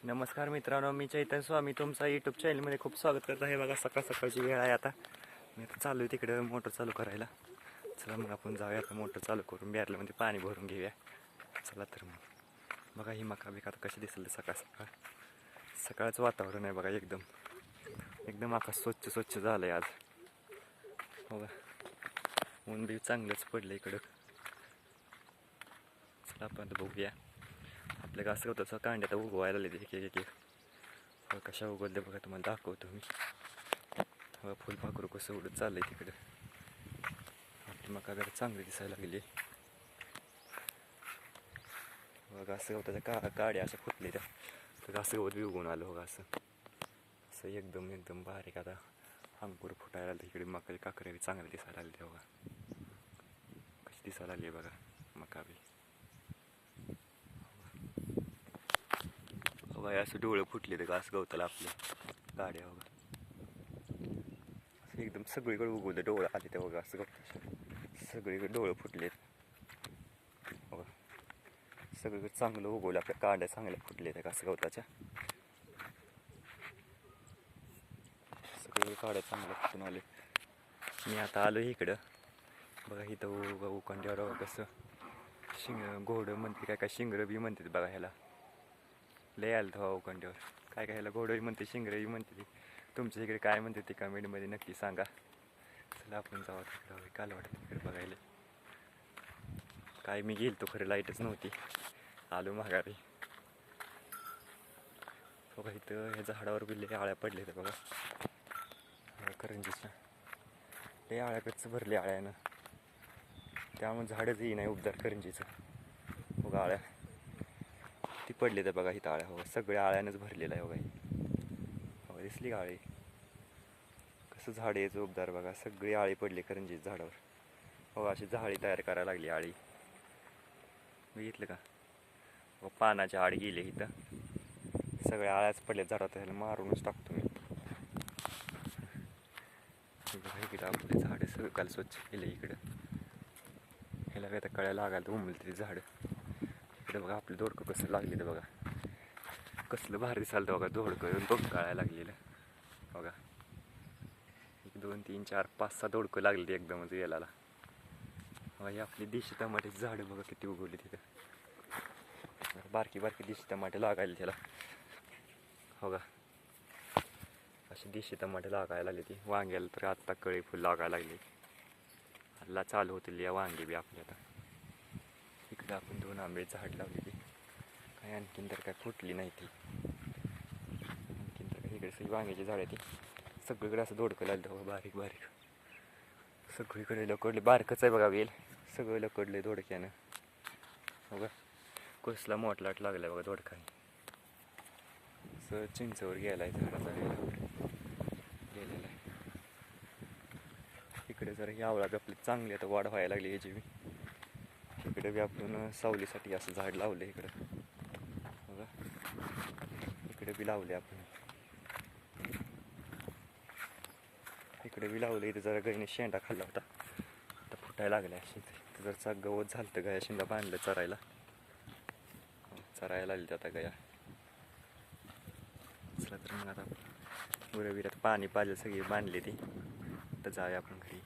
नमस्कार मित्रांनो, मी चैतन्य स्वामी तुमचा यूट्यूब चॅनलमध्ये खूप स्वागत करत आहे. बघा सकाळ सकाळची वेळ आहे. आता मी आता चालू आहे तिकडं मोटर चालू करायला. चला मग आपण जाऊया, आता मोटर चालू करून बॅरलमध्ये पाणी भरून घेऊया. चला तर मग बघा ही मका बिका आता कशी दिसेल सकाळ सकाळ. सकाळचं वातावरण आहे बघा, एकदम एकदम आकाश स्वच्छ स्वच्छ झालं आहे आज. बघा ऊन बी चांगलंच पडलं इकडं. चला आपण आता बघूया आपल्या गास गवताचं कांड्या आता उगवायला लागले एक एक एक. कशा उगवले बघा, तुम्हाला दाखवतो मी. बघा फुलपाखरू कसं उडत चाललंय तिकडं. आपली मका जरा चांगली दिसायला लागली. बघा घास गवताच्या काड्या अशा फुटले त्या, तर घास गवत बी उगवून आलं बघा. असं एकदम एकदम बारीक आता अंकुर फुटायला लागले इकडे. मकाची काकऱ्या बी चांगली दिसायला लागली बघा, कशी दिसायला लागली बघा मका बी. बघा असं डोळं फुटले तर घास गवताला आपल्या गाड्या बघा. असं एकदम सगळीकडे उगवलं, डोळं आले ते बघा. असं गवत सगळीकडे डोळं फुटलेत बघा. सगळीकडे चांगलं उगवलं, आपल्या काड्या चांगल्या फुटल्या त्या घास गवताच्या. सगळी काड्या चांगल्या फुटून आले. मी आता आलो इकडं बघा. इथं उकंड्यावर कसं घोडं म्हणते, काय शिंगरं बी म्हणतात बघा ह्याला. लय आलं तर उकंड्यावर काय काय ह्याला घोडंही म्हणते, शिंगरंही म्हणते. तुमच्या इकडे काय म्हणते ते कमेंटमध्ये नक्की सांगा. चला आपण जाऊ तिकडं, काल वाटत तिकडे बघायला. काय मी गेलो खरं, लाईटच नव्हती, आलो माघारी. बघा इथं ह्या झाडावर बी लय आळ्या पडल्या तर बघा, करंजीच्या लय आळ्या कच्च भरले आळ्यानं. त्यामुळे झाडच येई नाही उबदार करंजीचं बघा. आळ्या ती पडले तर बघा इथं आळ्या. बघा सगळ्या आळ्यानंच भरलेलं आहे बघा. बघा दिसली का आळी, कसं झाड यायचं उबदार बघा. सगळी आळी पडली करंजी झाडावर बघा. अशी झाडी तयार करायला लागली आळी. बघितलं का बघा, पानाची आड गेली इथं. सगळ्या आळ्याच पडल्या झाडात, ह्याला मारूनच टाकतो मी. बघा इकडं आपले झाडं सगळं काल स्वच्छ केलं इकडं. ह्याला काय तर कळ्या लागायला उमलते ते झाडं. इकडं बघा आपलं दोडकं कसं लागलेलं बघा, कसलं भारी चालतं बघा. दोडकं दोन काळायला लागलेलं बघा. 1 2 3 4 5 6 दोडकं लागले एकदमच याला. ही आपली देशी टमाट्याची झाडं बघा किती उगवली तिथं. बारकी बारकी देशी टमाटे लागायला त्याला बघा. अशी देशी टमाटे लागायला लागली ती. वांग्याला तर आत्ता कळी फुल लागायला लागली. हल्ला चालू होतील या वांगी बी आपली आता. इकडे आपण 2 आंब्याची झाड लावली ती, काय आणखीन तर काय फुटली नाही ती. आणखीन तर काय इकडे सगळी वांग्याची झाड आहे ती. सगळीकडे असं दोडकं लागलं बघा, बारीक बारीक सगळीकडे लकडले. बारकच आहे बघा वेल, सगळं लकडले दोडक्यानं बघा. कसला मोठलाट लागलाय बघा दोडकाने. असं चिंचवर गेलाय झाडाचा गेलेला आहे. इकडे जरा ही आवळा बी आपली चांगली आता वाढ व्हायला लागली ह्याची बी. इकडे बी आपण सावलीसाठी असं झाड लावलं इकडं बघा. इकडे बी लावले आपण, इकडे बी लावले. इथं जरा गाईने शेंडा खाल्ला होता, आता फुटायला लागल्या. इथं जरचा गवत झालं तर गाया शेंडा बांधलं चरायला लागली आता गाया. चला तर मग आता गुरं बिरात पाणी पाजलं, सगळी बांधली ती. तर जाऊया आपण घरी.